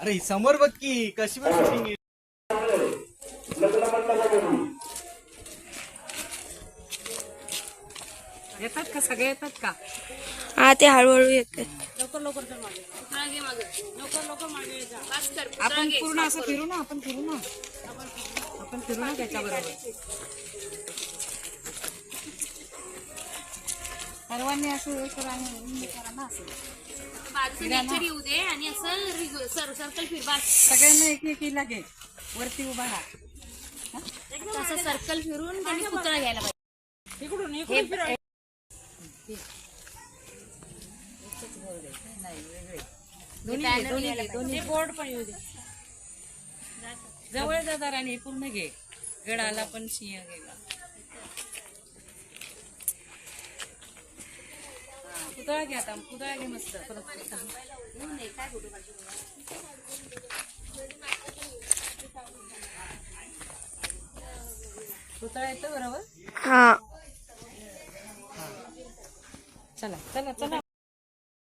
अरे समोर बघ की कशी पण शूटिंग आहे. येतात का सगळे येतात का? हा ते हळूहळू येते. लवकर लवकर चल मागे. पुतळा घे मागे. लवकर लवकर मागे जा. पास कर. आपण पूर्ण असं फिरू ना, आपण फिरू ना त्याच्याबरोबर. सर्वांनी असं करा ना, असं बाजूला नेचर येऊ दे आणि असं सर्कल फिर. बस सगळ्यांना एकीला घे, वरती उभा राहा. असं सर्कल फिरून त्यांनी पुतळा घ्यायला पाहिजे. इकडून दोन्ही बोर्ड पण येऊ दे. जवळ जाणार आणि पूर्ण घे. गडाला पण सिंह गेला. पुतळा घे आता, पुतळा घे मस्त. पुतळा येतो बरोबर. हा चला चला चला.